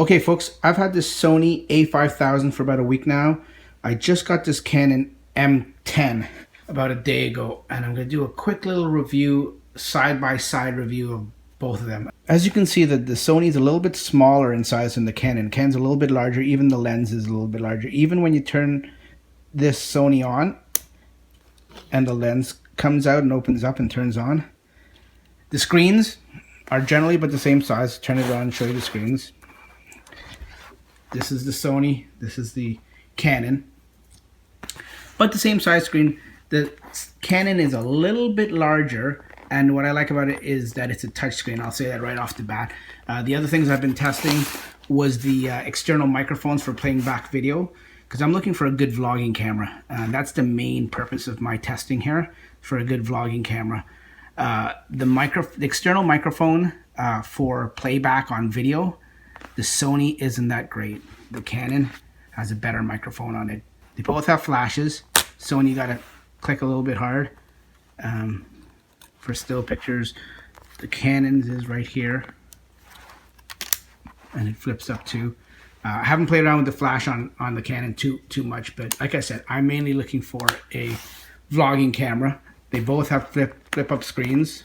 Okay folks, I've had this Sony a5000 for about a week now. I just got this Canon M10 about a day ago, and I'm going to do a quick little review, side-by-side review of both of them. As you can see, that the Sony is a little bit smaller in size than the Canon. Canon's a little bit larger, even the lens is a little bit larger. Even when you turn this Sony on and the lens comes out and opens up and turns on, the screens are generally about the same size. Turn it on and show you the screens. This is the Sony, this is the Canon, but the same size screen. The Canon is a little bit larger, and what I like about it is that it's a touch screen. I'll say that right off the bat. The other things I've been testing was the external microphones for playing back video, because I'm looking for a good vlogging camera. That's the main purpose of my testing here, for a good vlogging camera. The external microphone for playback on video, the Sony isn't that great. The Canon has a better microphone on it. They both have flashes. Sony, you gotta click a little bit hard for still pictures. The Canon's is right here, and it flips up too. I haven't played around with the flash on the Canon too much, but like I said, I'm mainly looking for a vlogging camera. They both have flip up screens,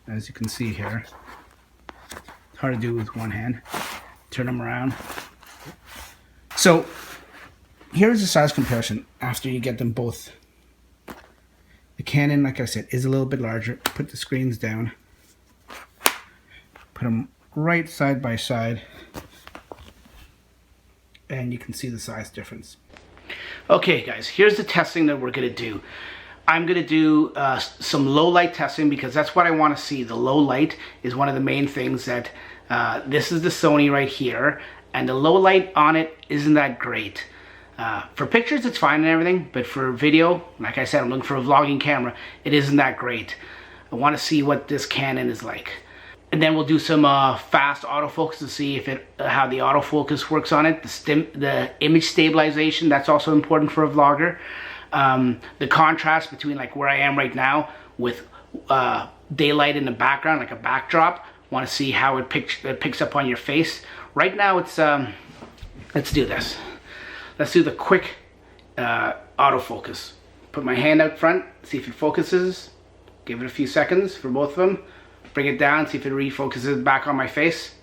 as you can see here. It's hard to do with one hand. Turn them around. So here's the size comparison after you get them both. The Canon, like I said, is a little bit larger. Put the screens down. Put them right side by side, and you can see the size difference. Okay guys, here's the testing that we're gonna do. I'm gonna do some low light testing, because that's what I want to see. The low light is one of the main things that this is the Sony right here, and the low light on it isn't that great. For pictures it's fine and everything, but for video, like I said, I'm looking for a vlogging camera, it isn't that great. I want to see what this Canon is like. And then we'll do some fast autofocus to see if how the autofocus works on it. The image stabilization, that's also important for a vlogger. The contrast between like where I am right now with daylight in the background, like a backdrop. Want to see how it picks up on your face. Right now it's let's do this. Let's do the quick autofocus. Put my hand out front, see if it focuses. Give it a few seconds for both of them. Bring it down, see if it refocuses back on my face.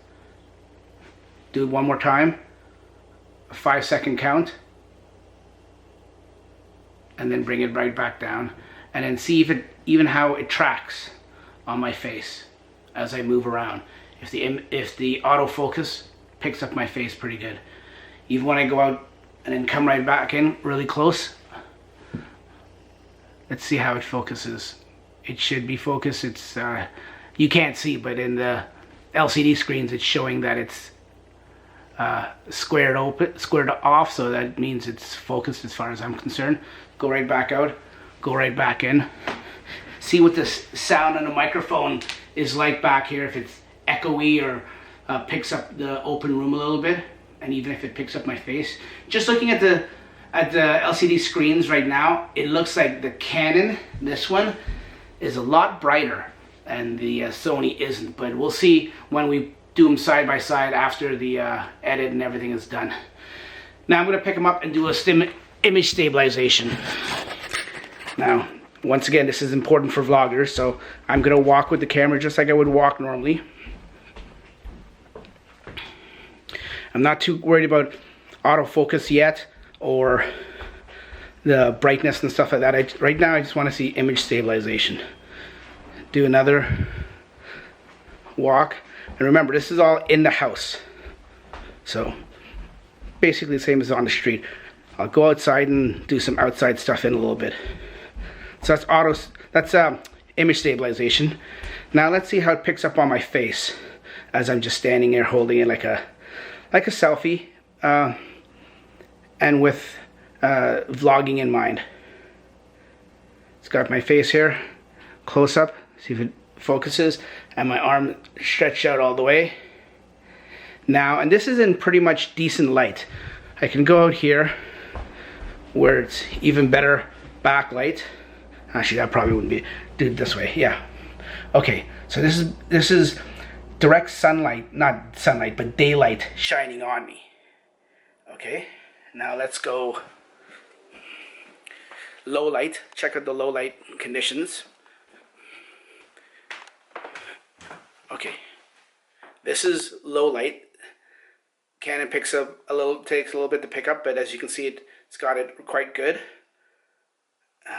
Do it one more time. A 5-second count. And then bring it right back down. And then see if how it tracks on my face as I move around. If the autofocus picks up my face pretty good. Even when I go out and then come right back in really close. Let's see how it focuses. It should be focused. It's you can't see, but in the LCD screens it's showing that it's squared off, so that means it's focused as far as I'm concerned. Go right back out, go right back in. See what the sound on the microphone is like back here, if it's echoey or picks up the open room a little bit, and even if it picks up my face. Just looking at the LCD screens right now, it looks like the Canon, this one, is a lot brighter, and the Sony isn't, but we'll see when we do them side by side after the edit and everything is done. Now I'm going to pick them up and do a image stabilization. Now, once again, this is important for vloggers, so I'm going to walk with the camera just like I would walk normally. I'm not too worried about autofocus yet, or the brightness and stuff like that. Right now I just want to see image stabilization. Do another walk. And remember, this is all in the house, so basically the same as on the street. I'll go outside and do some outside stuff in a little bit. So that's image stabilization. Now let's see how it picks up on my face as I'm just standing there holding it like a selfie, and with vlogging in mind. It's got my face here, close up, see if it focuses, and my arm stretched out all the way. Now, and this is in pretty much decent light. I can go out here where it's even better backlight. Actually, that probably wouldn't be, do it this way, yeah. Okay, so this is direct sunlight, not sunlight, but daylight shining on me. Okay, now let's go low light. Check out the low light conditions. Okay, this is low light. Canon takes a little bit to pick up, but as you can see, it's got it quite good.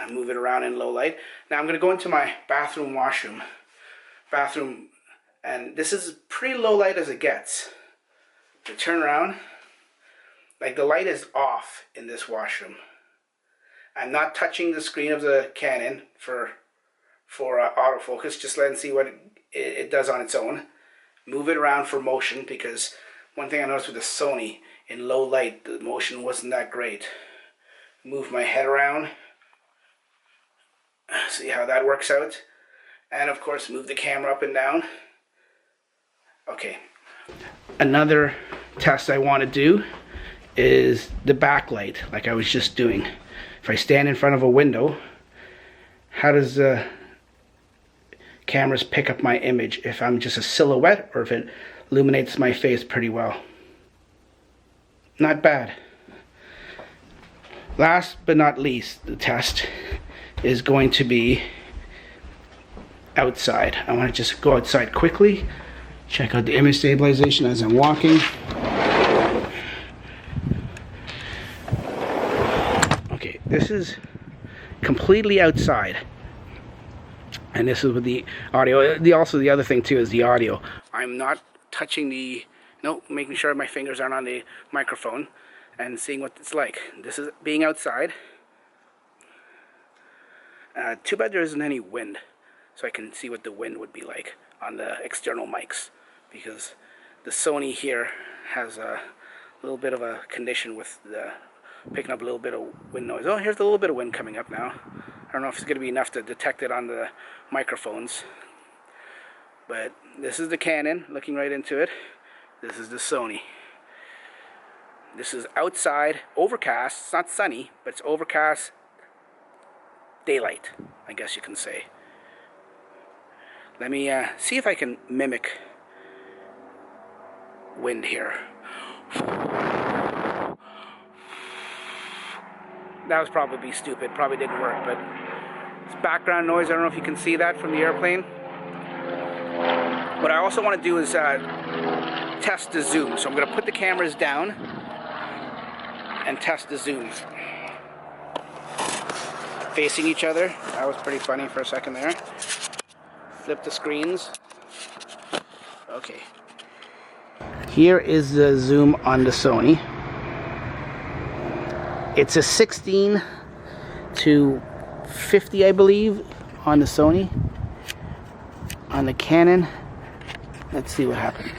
Move it around in low light. Now I'm going to go into my bathroom, and this is pretty low light as it gets. To turn around, like the light is off in this washroom. I'm not touching the screen of the Canon for autofocus. Just let it see what it does on its own. Move it around for motion, because one thing I noticed with the Sony, in low light, the motion wasn't that great. Move my head around. See how that works out. And of course, move the camera up and down. Okay. Another test I want to do is the backlight, like I was just doing. If I stand in front of a window, how does the cameras pick up my image? If I'm just a silhouette, or if it illuminates my face pretty well. Not bad. Last but not least, the test is going to be outside. I want to just go outside quickly, check out the image stabilization as I'm walking. Okay, this is completely outside, and this is with the audio. Also, the other thing too is the audio. I'm not touching making sure my fingers aren't on the microphone, and seeing what it's like. This is being outside. Too bad there isn't any wind, so I can see what the wind would be like on the external mics, because the Sony here has a little bit of a condition with the picking up a little bit of wind noise. Oh, here's a little bit of wind coming up now. I don't know if it's going to be enough to detect it on the microphones, but this is the Canon, looking right into it. This is the Sony. This is outside, overcast. It's not sunny, but it's overcast. Daylight, I guess you can say. Let me see if I can mimic wind here. That was probably stupid, probably didn't work, but it's background noise. I don't know if you can see that from the airplane. What I also want to do is test the zoom. So I'm going to put the cameras down and test the zooms. Facing each other. That was pretty funny for a second there. Flip the screens. Okay. Here is the zoom on the Sony. It's a 16 to 50, I believe, on the Sony. On the Canon, let's see what happens.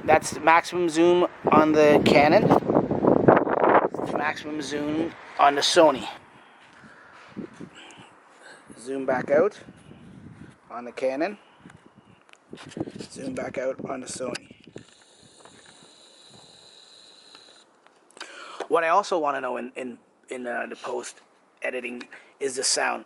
That's the maximum zoom on the Canon. It's the maximum zoom on the Sony. Zoom back out on the Canon. Zoom back out on the Sony. What I also want to know in the post editing is the sound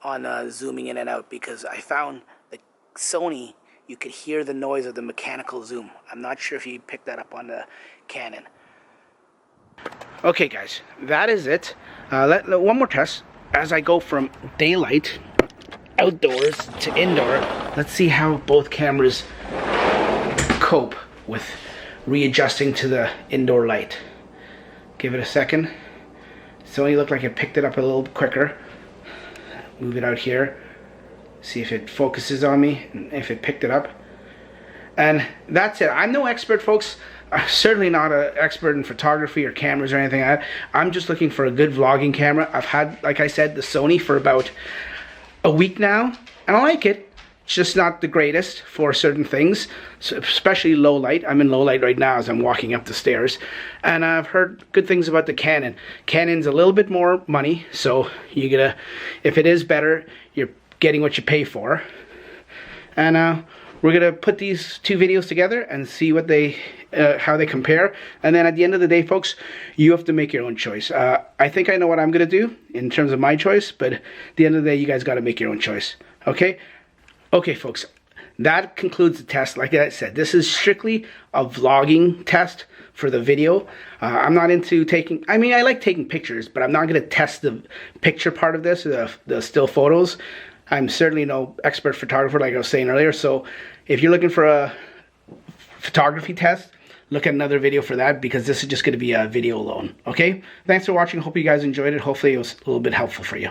on zooming in and out, because I found the Sony, you could hear the noise of the mechanical zoom. I'm not sure if you picked that up on the Canon. Okay guys, that is it. One more test. As I go from daylight, outdoors to indoor, let's see how both cameras cope with readjusting to the indoor light. Give it a second. Sony looked like it picked it up a little quicker. Move it out here. See if it focuses on me, and if it picked it up. And that's it. I'm no expert, folks. I'm certainly not an expert in photography or cameras or anything like that. I'm just looking for a good vlogging camera. I've had, like I said, the Sony for about a week now, and I like it. It's just not the greatest for certain things, so especially low light. I'm in low light right now as I'm walking up the stairs, and I've heard good things about the Canon. Canon's a little bit more money, so you get if it is better, you're getting what you pay for. And we're gonna put these two videos together and see what they, how they compare. And then at the end of the day, folks, you have to make your own choice. I think I know what I'm gonna do in terms of my choice, but at the end of the day, you guys gotta make your own choice. Okay? Okay, folks. That concludes the test. Like I said, this is strictly a vlogging test for the video. I'm not into taking, I mean, I like taking pictures, but I'm not going to test the picture part of this, the still photos. I'm certainly no expert photographer, like I was saying earlier. So if you're looking for a photography test, look at another video for that, because this is just going to be a video alone. Okay? Thanks for watching. Hope you guys enjoyed it. Hopefully it was a little bit helpful for you.